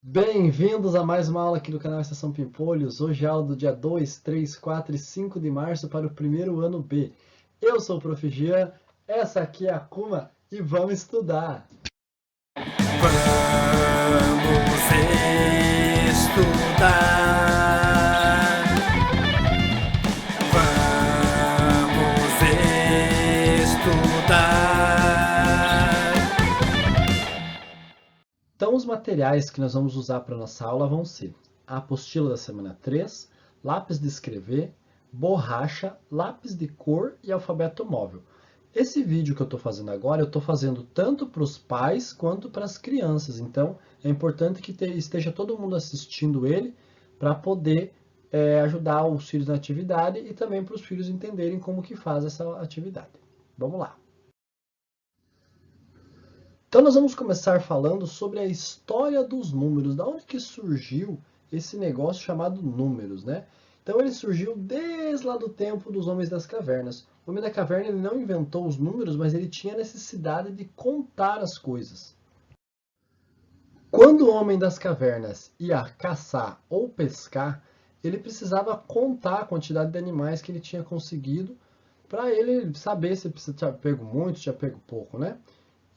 Bem-vindos a mais uma aula aqui do canal Estação Pimpolhos. Hoje é a aula do dia 2, 3, 4 e 5 de março para o primeiro ano B. Eu sou o Prof. Jean, essa aqui é a Kuma e vamos estudar. Vamos estudar. Vamos estudar. Então, os materiais que nós vamos usar para a nossa aula vão ser a apostila da semana 3, lápis de escrever, borracha, lápis de cor e alfabeto móvel. Esse vídeo que eu estou fazendo agora, eu estou fazendo tanto para os pais quanto para as crianças. Então, é importante que esteja todo mundo assistindo ele para poder ajudar os filhos na atividade e também para os filhos entenderem como que faz essa atividade. Vamos lá. Então nós vamos começar falando sobre a história dos números, da onde que surgiu esse negócio chamado números, né? Então ele surgiu desde lá do tempo dos homens das cavernas. O homem da caverna ele não inventou os números, mas ele tinha a necessidade de contar as coisas. Quando o homem das cavernas ia caçar ou pescar, ele precisava contar a quantidade de animais que ele tinha conseguido para ele saber se tinha pego muito, se tinha pego pouco, né?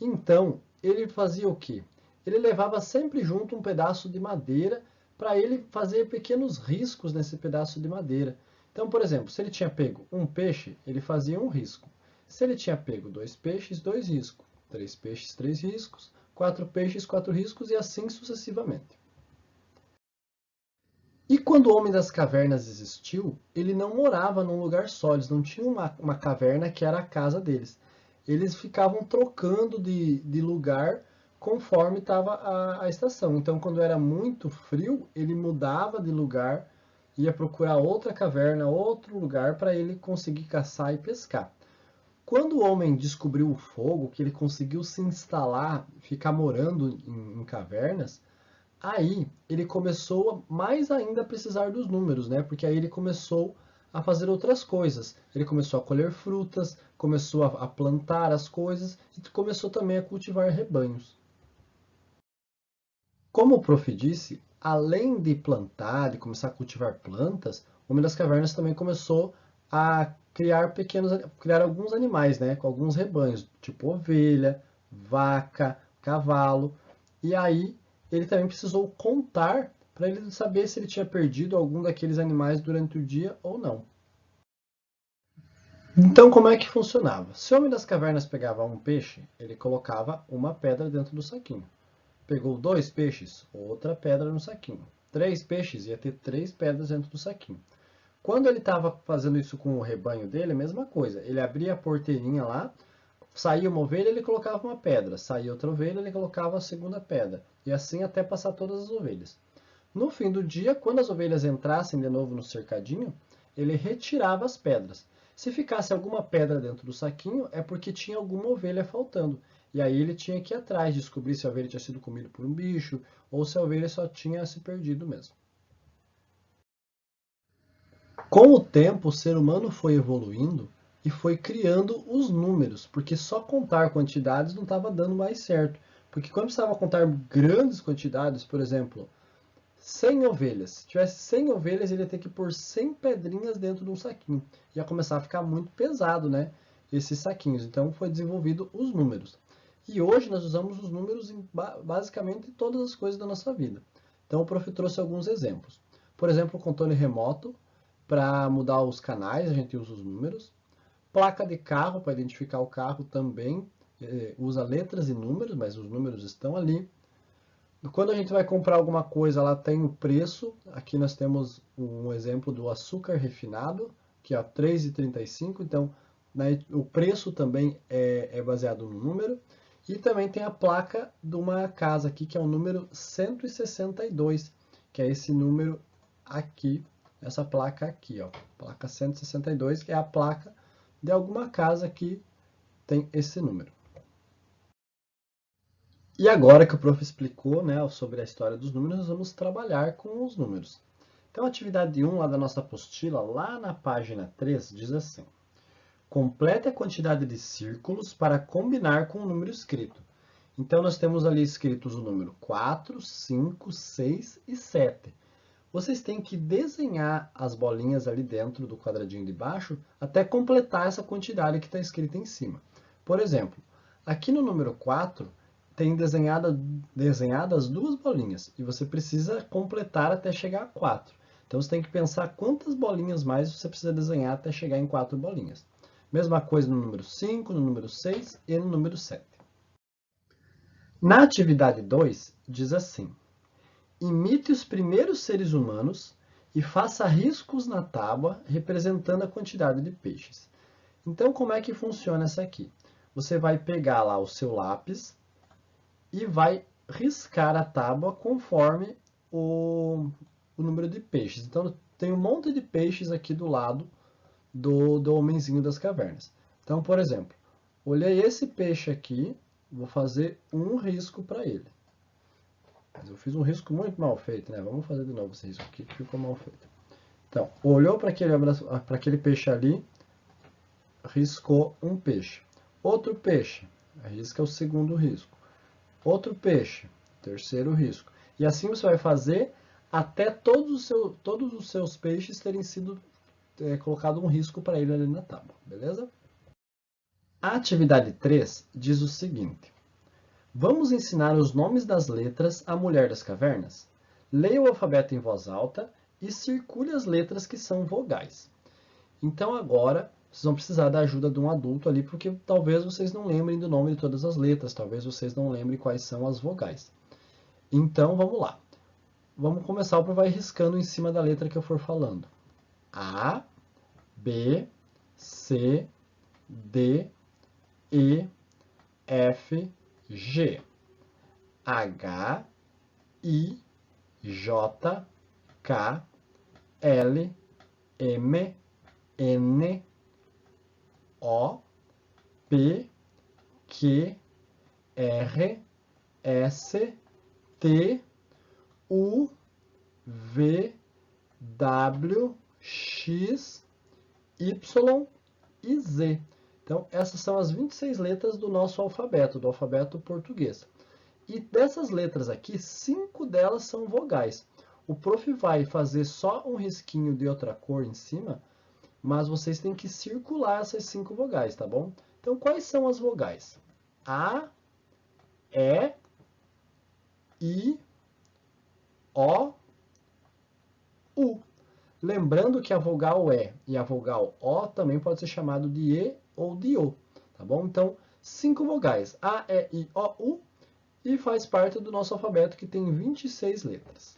Então, ele fazia o quê? Ele levava sempre junto um pedaço de madeira para ele fazer pequenos riscos nesse pedaço de madeira. Então, por exemplo, se ele tinha pego um peixe, ele fazia um risco. Se ele tinha pego dois peixes, dois riscos. Três peixes, três riscos. Quatro peixes, quatro riscos e assim sucessivamente. E quando o Homem das Cavernas existiu, ele não morava num lugar só, eles não tinham uma caverna que era a casa deles. Eles ficavam trocando de lugar conforme estava a estação. Então, quando era muito frio, ele mudava de lugar, ia procurar outra caverna, outro lugar para ele conseguir caçar e pescar. Quando o homem descobriu o fogo, que ele conseguiu se instalar, ficar morando em cavernas, aí ele começou mais ainda a precisar dos números, né? Porque aí ele começou a fazer outras coisas. Ele começou a colher frutas, começou a plantar as coisas e começou também a cultivar rebanhos. Como o prof disse, além de plantar, de começar a cultivar plantas, o Homem das Cavernas também começou a criar alguns animais, né? Com alguns rebanhos, tipo ovelha, vaca, cavalo. E aí ele também precisou contar para ele saber se ele tinha perdido algum daqueles animais durante o dia ou não. Então, como é que funcionava? Se o Homem das Cavernas pegava um peixe, ele colocava uma pedra dentro do saquinho. Pegou dois peixes, outra pedra no saquinho. Três peixes, ia ter três pedras dentro do saquinho. Quando ele estava fazendo isso com o rebanho dele, a mesma coisa. Ele abria a porteirinha lá, saía uma ovelha, ele colocava uma pedra. Saía outra ovelha, ele colocava a segunda pedra. E assim até passar todas as ovelhas. No fim do dia, quando as ovelhas entrassem de novo no cercadinho, ele retirava as pedras. Se ficasse alguma pedra dentro do saquinho, é porque tinha alguma ovelha faltando. E aí ele tinha que ir atrás, descobrir se a ovelha tinha sido comida por um bicho ou se a ovelha só tinha se perdido mesmo. Com o tempo, o ser humano foi evoluindo e foi criando os números, porque só contar quantidades não estava dando mais certo. Porque quando precisava contar grandes quantidades, por exemplo, 100 ovelhas. Se tivesse 100 ovelhas, ele ia ter que pôr 100 pedrinhas dentro de um saquinho. Ia começar a ficar muito pesado, né? Esses saquinhos. Então foi desenvolvido os números. E hoje nós usamos os números em basicamente todas as coisas da nossa vida. Então o prof trouxe alguns exemplos. Por exemplo, o controle remoto, para mudar os canais, a gente usa os números. Placa de carro, para identificar o carro também, usa letras e números, mas os números estão ali. Quando a gente vai comprar alguma coisa, lá tem o preço. Aqui nós temos um exemplo do açúcar refinado, que é R$ 3,35. Então, né, o preço também é baseado no número. E também tem a placa de uma casa aqui, que é o número 162, que é esse número aqui, essa placa aqui, ó, placa 162, que é a placa de alguma casa que tem esse número. E agora que o prof explicou, né, sobre a história dos números, nós vamos trabalhar com os números. Então, a atividade 1 lá da nossa apostila, lá na página 3, diz assim: complete a quantidade de círculos para combinar com o número escrito. Então, nós temos ali escritos o número 4, 5, 6 e 7. Vocês têm que desenhar as bolinhas ali dentro do quadradinho de baixo até completar essa quantidade que está escrita em cima. Por exemplo, aqui no número 4 tem desenhadas duas bolinhas e você precisa completar até chegar a 4. Então você tem que pensar quantas bolinhas mais você precisa desenhar até chegar em 4 bolinhas. Mesma coisa no número 5, no número 6 e no número 7. Na atividade 2, diz assim: imite os primeiros seres humanos e faça riscos na tábua representando a quantidade de peixes. Então, como é que funciona essa aqui? Você vai pegar lá o seu lápis e vai riscar a tábua conforme o número de peixes. Então, tem um monte de peixes aqui do lado do homenzinho das cavernas. Então, por exemplo, olhei esse peixe aqui, vou fazer um risco para ele. Mas eu fiz um risco muito mal feito, né? Vamos fazer de novo esse risco aqui que ficou mal feito. Então, olhou para aquele peixe ali, riscou um peixe. Outro peixe, risca o segundo risco. Outro peixe, terceiro risco. E assim você vai fazer até todos os seus peixes terem sido colocado um risco para ele ali na tábua, beleza? A atividade 3 diz o seguinte: vamos ensinar os nomes das letras à mulher das cavernas? Leia o alfabeto em voz alta e circule as letras que são vogais. Então agora vocês vão precisar da ajuda de um adulto ali, porque talvez vocês não lembrem do nome de todas as letras, talvez vocês não lembrem quais são as vogais. Então vamos lá. Vamos começar, o vai riscando em cima da letra que eu for falando. A, B, C, D, E, F, G, H, I, J, K, L, M, N, O, P, Q, R, S, T, U, V, W, X, Y e Z. Então, essas são as 26 letras do nosso alfabeto, do alfabeto português. E dessas letras aqui, 5 delas são vogais. O prof vai fazer só um risquinho de outra cor em cima, mas vocês têm que circular essas 5 vogais, tá bom? Então, quais são as vogais? A, E, I, O, U. Lembrando que a vogal E e a vogal O também pode ser chamado de E ou de O, tá bom? Então, 5 vogais, A, E, I, O, U, e faz parte do nosso alfabeto que tem 26 letras.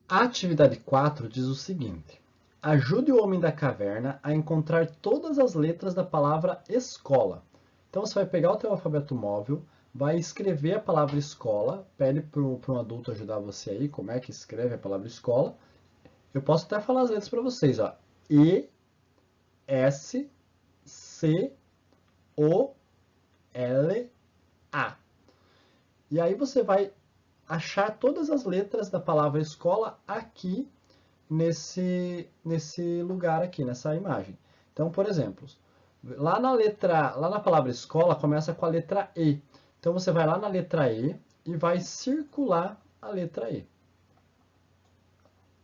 A atividade 4 diz o seguinte: ajude o homem da caverna a encontrar todas as letras da palavra escola. Então, você vai pegar o teu alfabeto móvel, vai escrever a palavra escola, pede para um adulto ajudar você aí, como é que escreve a palavra escola. Eu posso até falar as letras para vocês, ó. E, S, C, O, L, A. E aí você vai achar todas as letras da palavra escola aqui nesse lugar aqui, nessa imagem. Então, por exemplo, lá na palavra escola começa com a letra E. Então você vai lá na letra E e vai circular a letra E.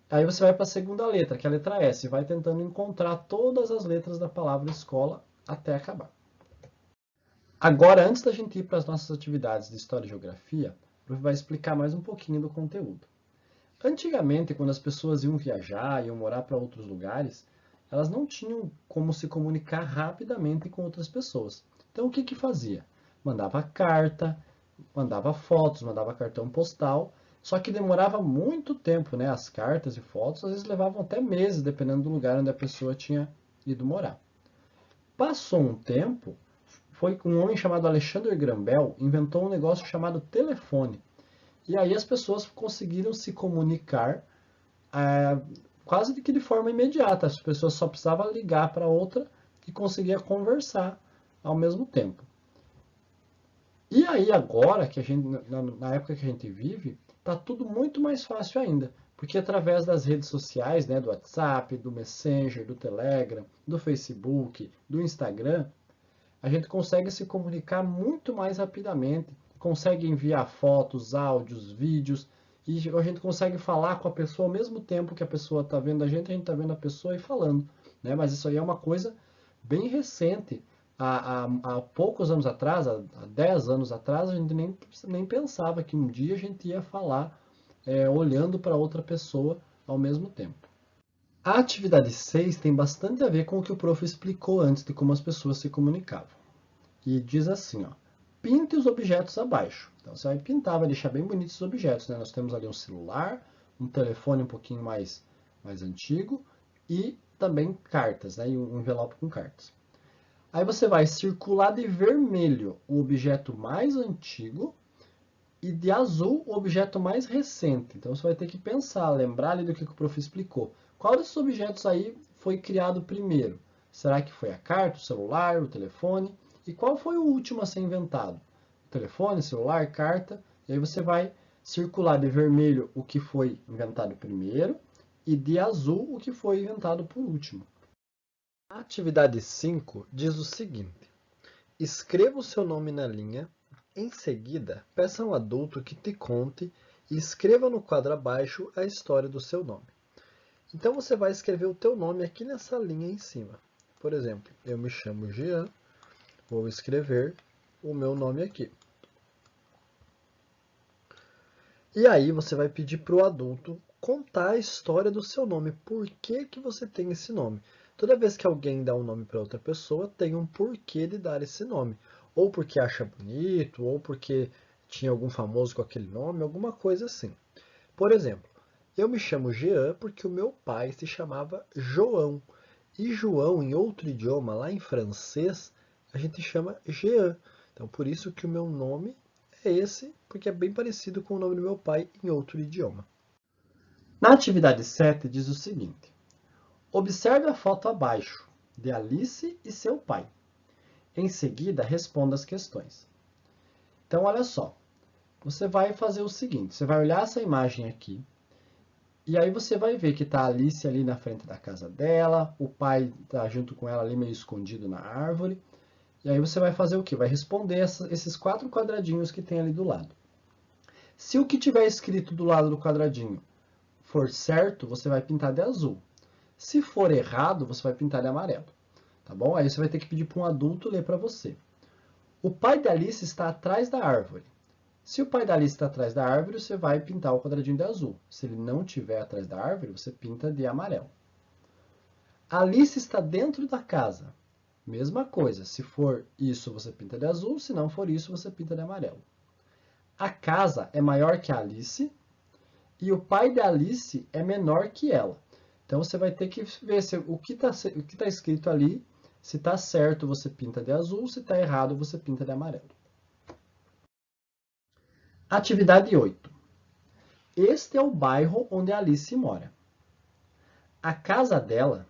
Aí você vai para a segunda letra, que é a letra S, e vai tentando encontrar todas as letras da palavra escola até acabar. Agora, antes da gente ir para as nossas atividades de História e Geografia, o prof vai explicar mais um pouquinho do conteúdo. Antigamente, quando as pessoas iam viajar, iam morar para outros lugares, elas não tinham como se comunicar rapidamente com outras pessoas. Então, o que que fazia? Mandava carta, mandava fotos, mandava cartão postal, só que demorava muito tempo, né? As cartas e fotos às vezes levavam até meses, dependendo do lugar onde a pessoa tinha ido morar. Passou um tempo, foi um homem chamado Alexander Graham Bell inventou um negócio chamado telefone. E aí as pessoas conseguiram se comunicar quase que de forma imediata. As pessoas só precisavam ligar para outra e conseguia conversar ao mesmo tempo. E aí agora, que a gente, na época que a gente vive, está tudo muito mais fácil ainda. Porque através das redes sociais, né, do WhatsApp, do Messenger, do Telegram, do Facebook, do Instagram, a gente consegue se comunicar muito mais rapidamente, consegue enviar fotos, áudios, vídeos, e a gente consegue falar com a pessoa ao mesmo tempo que a pessoa está vendo a gente está vendo a pessoa e falando, né? Mas isso aí é uma coisa bem recente. Há poucos anos atrás, há 10 anos atrás, a gente nem pensava que um dia a gente ia falar olhando para outra pessoa ao mesmo tempo. A atividade 6 tem bastante a ver com o que o prof explicou antes de como as pessoas se comunicavam. E diz assim, ó, pinte os objetos abaixo. Então você vai pintar, vai deixar bem bonitos os objetos, né? Nós temos ali um celular, um telefone um pouquinho mais antigo e também cartas, né? E um envelope com cartas. Aí você vai circular de vermelho o objeto mais antigo e de azul o objeto mais recente. Então você vai ter que pensar, lembrar ali do que o prof explicou. Qual desses objetos aí foi criado primeiro? Será que foi a carta, o celular, o telefone? E qual foi o último a ser inventado? O telefone, celular, carta. E aí você vai circular de vermelho o que foi inventado primeiro e de azul o que foi inventado por último. A atividade 5 diz o seguinte: escreva o seu nome na linha. Em seguida, peça a um adulto que te conte e escreva no quadro abaixo a história do seu nome. Então você vai escrever o teu nome aqui nessa linha em cima. Por exemplo, eu me chamo Jean, vou escrever o meu nome aqui. E aí você vai pedir para o adulto contar a história do seu nome. Por que que você tem esse nome? Toda vez que alguém dá um nome para outra pessoa, tem um porquê de dar esse nome. Ou porque acha bonito, ou porque tinha algum famoso com aquele nome, alguma coisa assim. Por exemplo, eu me chamo Jean porque o meu pai se chamava João. E João, em outro idioma, lá em francês, a gente chama Jean. Então, por isso que o meu nome é esse, porque é bem parecido com o nome do meu pai em outro idioma. Na atividade 7 diz o seguinte: observe a foto abaixo de Alice e seu pai. Em seguida, responda as questões. Então, olha só. Você vai fazer o seguinte, você vai olhar essa imagem aqui, e aí você vai ver que está a Alice ali na frente da casa dela, o pai está junto com ela ali meio escondido na árvore, e aí você vai fazer o quê? Vai responder esses 4 quadradinhos que tem ali do lado. Se o que tiver escrito do lado do quadradinho for certo, você vai pintar de azul. Se for errado, você vai pintar de amarelo. Tá bom? Aí você vai ter que pedir para um adulto ler para você. O pai da Alice está atrás da árvore. Se o pai da Alice está atrás da árvore, você vai pintar o quadradinho de azul. Se ele não estiver atrás da árvore, você pinta de amarelo. A Alice está dentro da casa. Mesma coisa. Se for isso, você pinta de azul. Se não for isso, você pinta de amarelo. A casa é maior que a Alice e o pai da Alice é menor que ela. Então você vai ter que ver se o que está escrito ali, se está certo, você pinta de azul. Se está errado, você pinta de amarelo. Atividade 8. Este é o bairro onde a Alice mora. A casa dela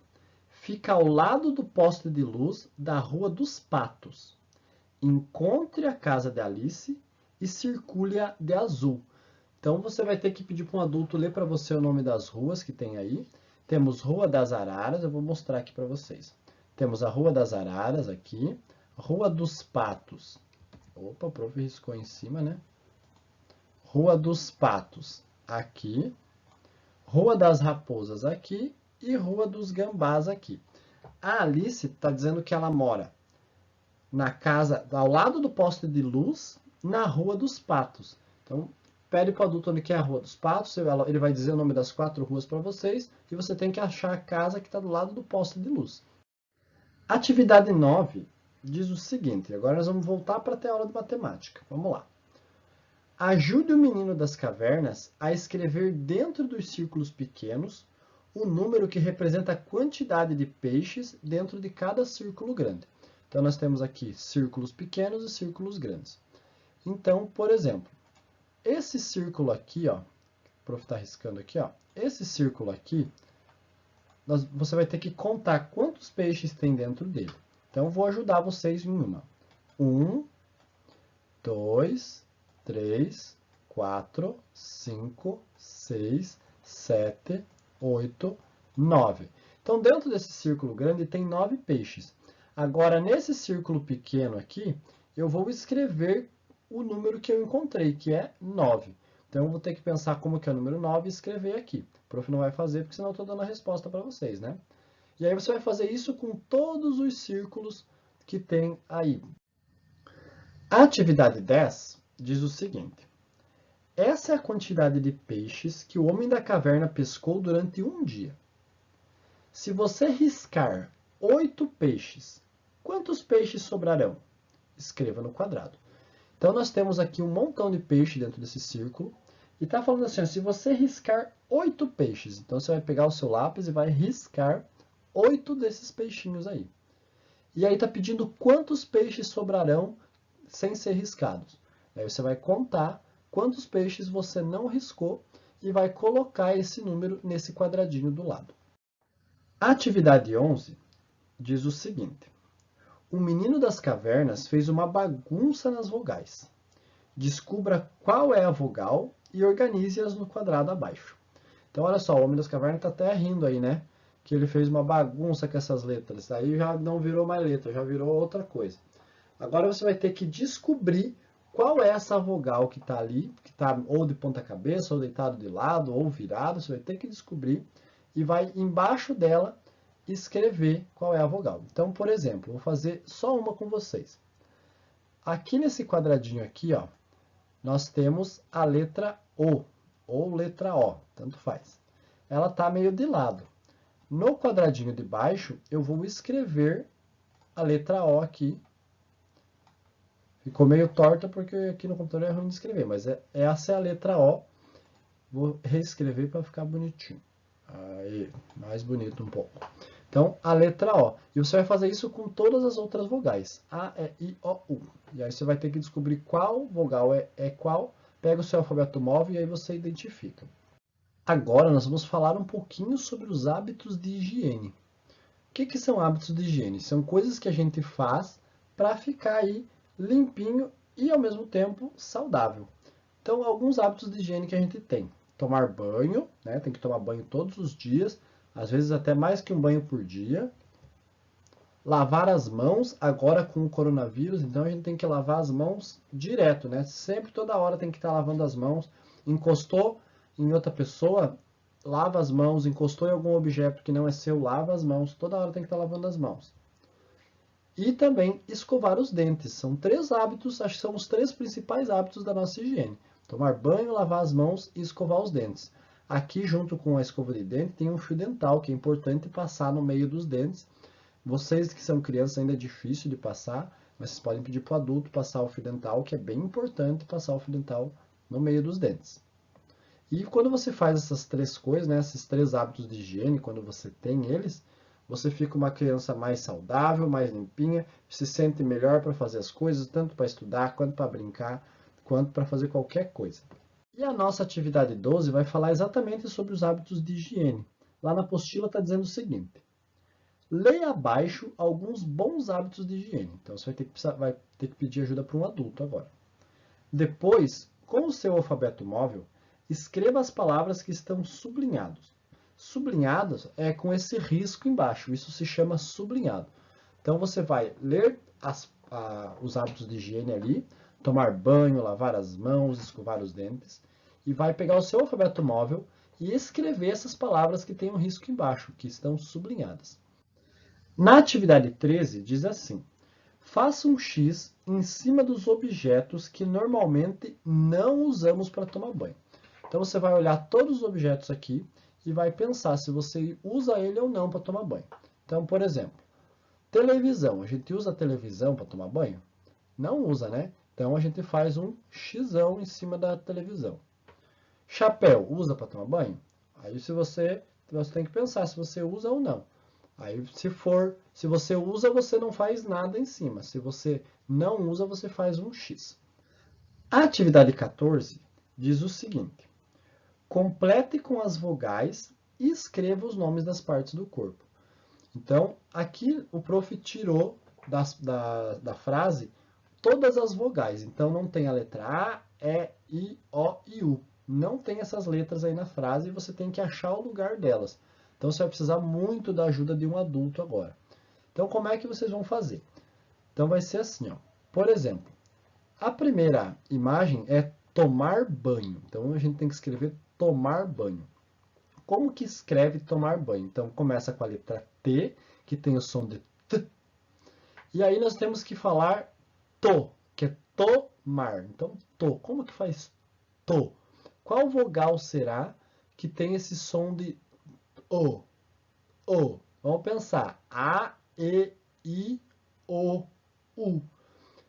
fica ao lado do poste de luz da Rua dos Patos. Encontre a casa de Alice e circule-a de azul. Então você vai ter que pedir para um adulto ler para você o nome das ruas que tem aí. Temos Rua das Araras, eu vou mostrar aqui para vocês. Temos a Rua das Araras aqui, Rua dos Patos. Opa, o prof riscou em cima, né? Rua dos Patos aqui, Rua das Raposas aqui e Rua dos Gambás aqui. A Alice está dizendo que ela mora na casa, ao lado do poste de luz, na Rua dos Patos. Então, pede para o adulto onde que é a Rua dos Patos, ele vai dizer o nome das 4 ruas para vocês, e você tem que achar a casa que está do lado do poste de luz. Atividade 9 diz o seguinte, agora nós vamos voltar para ter aula de matemática. Vamos lá. Ajude o menino das cavernas a escrever dentro dos círculos pequenos o número que representa a quantidade de peixes dentro de cada círculo grande. Então, nós temos aqui círculos pequenos e círculos grandes. Então, por exemplo, esse círculo aqui, ó, o prof está riscando aqui, ó, esse círculo aqui, você vai ter que contar quantos peixes tem dentro dele. Então, vou ajudar vocês em uma. 1, 2, 3, 4, 5, 6, 7, 8, 9. Então, dentro desse círculo grande tem 9 peixes. Agora, nesse círculo pequeno aqui, eu vou escrever o número que eu encontrei, que é 9. Então, eu vou ter que pensar como que é o número 9 e escrever aqui. O prof não vai fazer, porque senão eu estou dando a resposta para vocês, né? E aí você vai fazer isso com todos os círculos que tem aí. A atividade 10 diz o seguinte: essa é a quantidade de peixes que o homem da caverna pescou durante um dia. Se você riscar 8 peixes, quantos peixes sobrarão? Escreva no quadrado. Então, nós temos aqui um montão de peixe dentro desse círculo. E está falando assim, se você riscar 8 peixes, então você vai pegar o seu lápis e vai riscar 8 desses peixinhos aí. E aí está pedindo quantos peixes sobrarão sem ser riscados. Aí você vai contar quantos peixes você não riscou e vai colocar esse número nesse quadradinho do lado. A atividade 11 diz o seguinte: o menino das cavernas fez uma bagunça nas vogais. Descubra qual é a vogal e organize-as no quadrado abaixo. Então, olha só, o homem das cavernas está até rindo aí, né? Que ele fez uma bagunça com essas letras. Aí já não virou mais letra, já virou outra coisa. Agora você vai ter que descobrir qual é essa vogal que está ali, que está ou de ponta cabeça, ou deitado de lado, ou virado. Você vai ter que descobrir e vai embaixo dela escrever qual é a vogal. Então, por exemplo, vou fazer só uma com vocês. Aqui nesse quadradinho aqui, ó, nós temos a letra O, ou letra O, tanto faz. Ela está meio de lado. No quadradinho de baixo, eu vou escrever a letra O aqui. Ficou meio torta porque aqui no computador é ruim de escrever, mas essa é a letra O. Vou reescrever para ficar bonitinho. Aí, mais bonito um pouco. Então, a letra O. E você vai fazer isso com todas as outras vogais. A, E, I, O, U. E aí você vai ter que descobrir qual vogal é qual. Pega o seu alfabeto móvel e aí você identifica. Agora nós vamos falar um pouquinho sobre os hábitos de higiene. O que são hábitos de higiene? São coisas que a gente faz para ficar aí limpinho e ao mesmo tempo saudável. Então, alguns hábitos de higiene que a gente tem. Tomar banho, né? Tem que tomar banho todos os dias, às vezes até mais que um banho por dia. Lavar as mãos, agora com o coronavírus, então a gente tem que lavar as mãos direto, né? Sempre, toda hora tem que estar lavando as mãos. Encostou em outra pessoa, lava as mãos. Encostou em algum objeto que não é seu, lava as mãos. Toda hora tem que estar lavando as mãos. E também escovar os dentes. São 3 hábitos, acho que são os 3 principais hábitos da nossa higiene. Tomar banho, lavar as mãos e escovar os dentes. Aqui, junto com a escova de dente, tem um fio dental, que é importante passar no meio dos dentes. Vocês que são crianças ainda é difícil de passar, mas vocês podem pedir para o adulto passar o fio dental, que é bem importante passar o fio dental no meio dos dentes. E quando você faz essas 3 coisas, né, esses 3 hábitos de higiene, quando você tem eles, você fica uma criança mais saudável, mais limpinha, se sente melhor para fazer as coisas, tanto para estudar, quanto para brincar, quanto para fazer qualquer coisa. E a nossa atividade 12 vai falar exatamente sobre os hábitos de higiene. Lá na apostila está dizendo o seguinte: leia abaixo alguns bons hábitos de higiene. Então você vai ter que pedir ajuda para um adulto agora. Depois, com o seu alfabeto móvel, escreva as palavras que estão sublinhadas. Sublinhadas é com esse risco embaixo, isso se chama sublinhado. Então você vai ler os hábitos de higiene ali, tomar banho, lavar as mãos, escovar os dentes, e vai pegar o seu alfabeto móvel e escrever essas palavras que têm um risco embaixo, que estão sublinhadas. Na atividade 13, diz assim: faça um X em cima dos objetos que normalmente não usamos para tomar banho. Então você vai olhar todos os objetos aqui e vai pensar se você usa ele ou não para tomar banho. Então, por exemplo, televisão. A gente usa a televisão para tomar banho? Não usa, né? Então a gente faz um xão em cima da televisão. Chapéu, usa para tomar banho? Aí você tem que pensar se você usa ou não. Aí se você usa, você não faz nada em cima. Se você não usa, você faz um X. A atividade 14 diz o seguinte: complete com as vogais e escreva os nomes das partes do corpo. Então, aqui o prof tirou da frase todas as vogais. Então, não tem a letra A, E, I, O e U. Não tem essas letras aí na frase e você tem que achar o lugar delas. Então, você vai precisar muito da ajuda de um adulto agora. Então, como é que vocês vão fazer? Então, vai ser assim, ó. Por exemplo, a primeira imagem é tomar banho. Então, a gente tem que escrever tomar banho. Como que escreve tomar banho? Então, começa com a letra T, que tem o som de T. E aí, nós temos que falar to, que é tomar. Então, to. Como que faz to? Qual vogal será que tem esse som de o? O. Vamos pensar. A, E, I, O, U.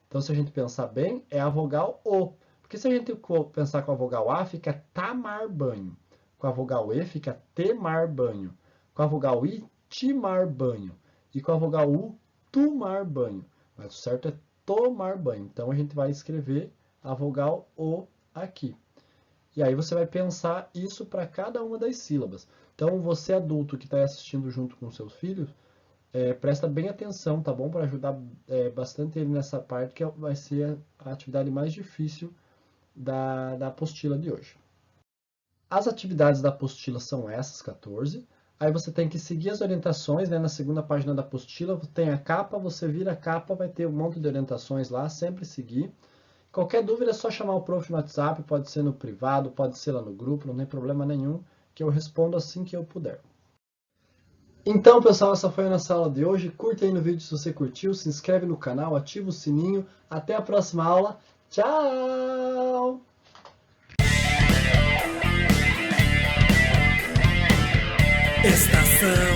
Então, se a gente pensar bem, é a vogal O. Porque se a gente pensar com a vogal A, fica tamar banho. Com a vogal E, fica temar banho. Com a vogal I, timar banho. E com a vogal U, tomar banho. Mas o certo é tomar banho. Então, a gente vai escrever a vogal O aqui. E aí você vai pensar isso para cada uma das sílabas. Então, você adulto que está assistindo junto com seus filhos, presta bem atenção, tá bom? Para ajudar bastante ele nessa parte, que vai ser a atividade mais difícil da apostila de hoje. As atividades da apostila são essas, 14. Aí você tem que seguir as orientações, né? Na segunda página da apostila tem a capa, você vira a capa, vai ter um monte de orientações lá, sempre seguir. Qualquer dúvida é só chamar o prof no WhatsApp, pode ser no privado, pode ser lá no grupo, não tem problema nenhum, que eu respondo assim que eu puder. Então, pessoal, essa foi a nossa aula de hoje. Curta aí no vídeo se você curtiu, se inscreve no canal, ativa o sininho. Até a próxima aula. Tchau! Estação